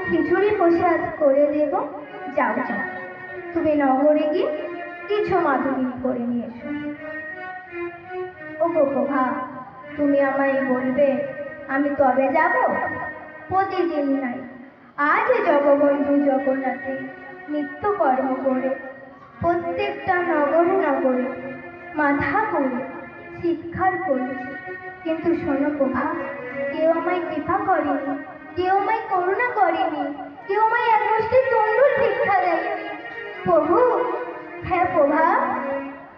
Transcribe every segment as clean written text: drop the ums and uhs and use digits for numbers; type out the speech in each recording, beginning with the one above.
খিচুড়ি প্রসাদ করে দেব। যাও যাও, তুমি নগরে গিয়ে কিছু মাধুরী করে নিয়ে এসো। ও গো প্রভা, তুমি আমায় বলবে আমি তবে যাব? প্রতিদিন নাই, আজ জগবন্ধু জগন্নাথে নিত্যকর্ম করে প্রত্যেকটা নগরে নগরে মাথা করে চিৎকার করেছে, কিন্তু শোনো প্রভা, কেউ আমায় কৃপা করেনি, কেউ আমায় করুণা করেনি, কেউ আমায় এক মুষ্টি তণ্ডুল ভিক্ষা দেয়নি। প্রভু, হ্যাঁ প্রভা,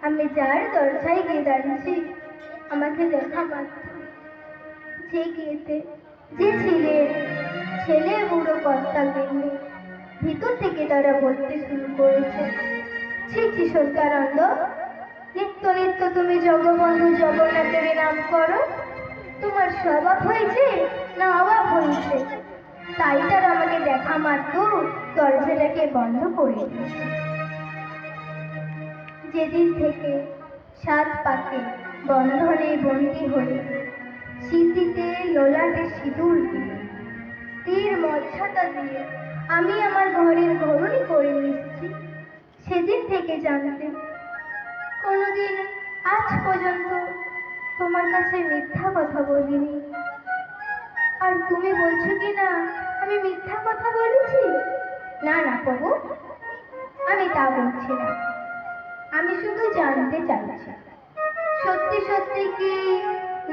আমি যার দরজায় গিয়ে দাঁড়িয়েছি, আমাকে দেখা মাত্র যে গিয়েতে যে ছেলে বুড়ো কর্তাকে নিয়ে ভিতর থেকে তারা বলতে শুরু করেছে, ছি ছি সত্যানন্দ, নিত্য নিত্য তুমি জগবন্ধু জগন্নাথের নাম করো, তোমার স্বভাব হয়েছে না অভাব হয়েছে? তাই তারা আমাকে দেখা মাত্র দরজাটাকে বন্ধ করে দিয়েছে। যেদিন থেকে 7 পাকে বন্ধনে বন্দী হয়ে স্মৃতিতে লোলাটে সিঁদুর দিয়ে তীর মর্যাদা দিয়ে আমি আমার ঘরের ঘরণী করে নিচ্ছি, সেদিন থেকে জানতে কোনোদিন আজ পর্যন্ত তোমার কাছে মিথ্যা কথা বলিনি। আর তুমি বলছো কি না আমি মিথ্যা কথা বলেছি? না না প্রভু, আমি তা বলছি না, আমি শুধু জানতে চাইছি, সত্যি সত্যি কি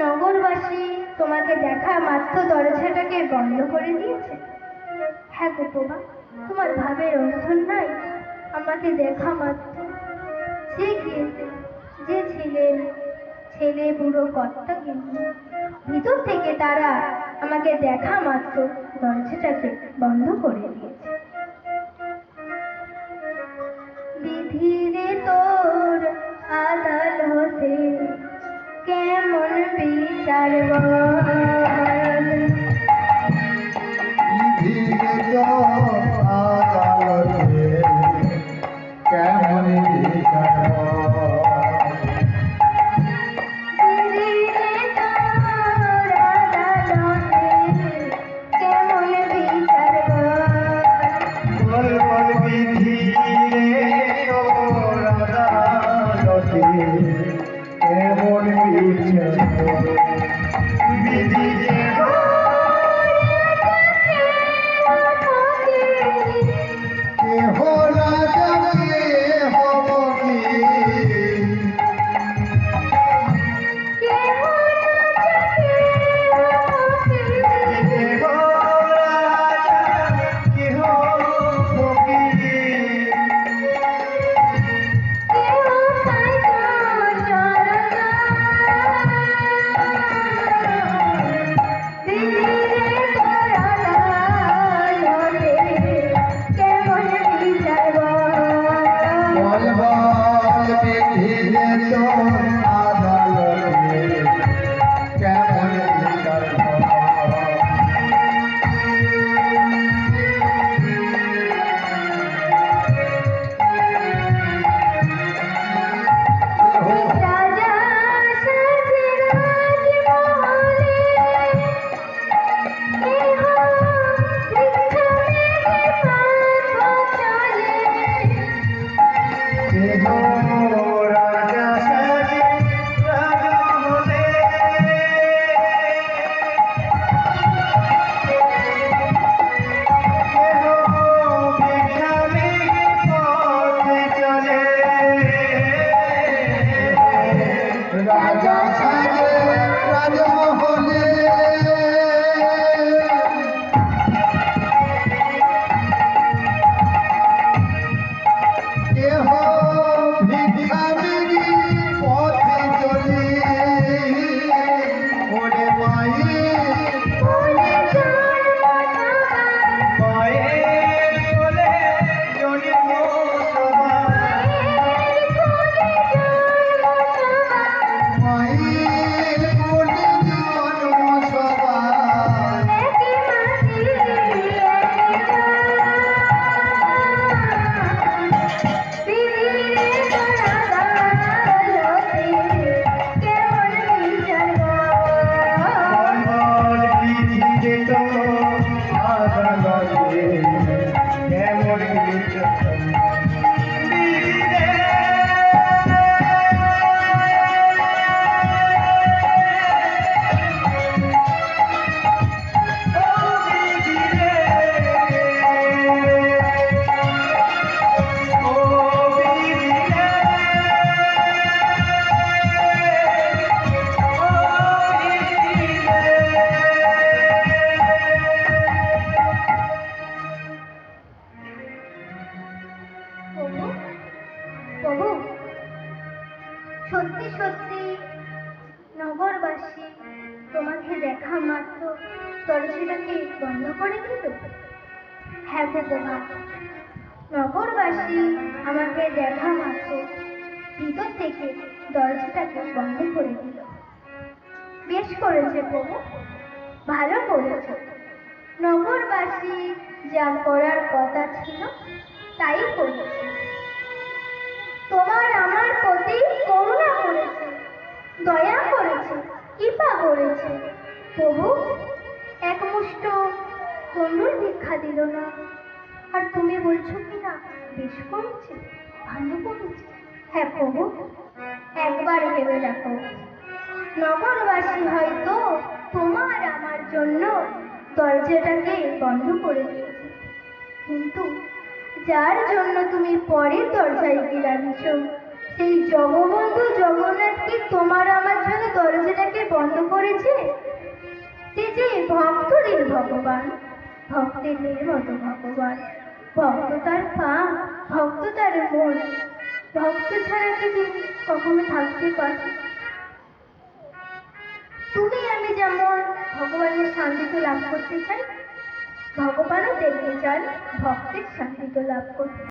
নগরবাসী তোমাকে দেখা মাত্র দরজাটাকে বন্ধ করে দিয়েছে? হ্যাঁ গো প্রভা, তোমার ভাবের অর্থন নাই, আমাকে দেখা মাত্র যে গিয়েছে যে ছেলে বুড়ো কর্তা, কিন্তু ভিতর থেকে তারা আমাকে দেখা মাত্র দরজাটাকে বন্ধ করে দিয়েছে। বিধিরে তোর আদালতে কেমন বিচার বল, বিধিরে তোর আদালতে কেমন বিচার বল, বিধিরে তোর আদালতে কেমন বিচার বল, বল বল বিধিরে তোর আদালতে কেমন বিচার বল, হ্যাঁ গো গোমা, নগরবাসী আমাকে দেখা মাত্র ভিতর থেকে দরজাটাকে বন্ধ করে দিল। বেশ করেছে প্রভু, ভালো করেছে। নগরবাসী যা করার কথা ছিল তাই করেছে। তোমার আমার প্রতি করুণা করেছে, দয়া করেছে, কৃপা করেছে। প্রভু এক মুষ্ট তন্ডুল ভিক্ষা দিল না, আর তুমি বলছো কি না বেশ করেছে, ভালো করেছে। হ্যাঁ প্রভু, একবার ভেবে দেখো, নগরবাসী হয়তো তোমার আমার জন্য দরজাটাকে বন্ধ করে দিয়েছে, কিন্তু যার জন্য তুমি পরের দরজায় গিয়েছ, সেই জগবন্ধু জগন্নাথ কি তোমার আমার জন্য দরজাটাকে বন্ধ করেছে? সে যে ভক্তদের ভগবান, ভক্তের নির্মত ভগবান। ভক্ত তার পা, ভক্ত তার মন। ভক্ত ছাড়া কি তিনি কখনো থাকতে পারে? তুমি আমি যেমন ভগবানের শান্তিতে লাভ করতে চাই, ভগবানও দেখতে চান ভক্তের শান্তিতে লাভ করতে।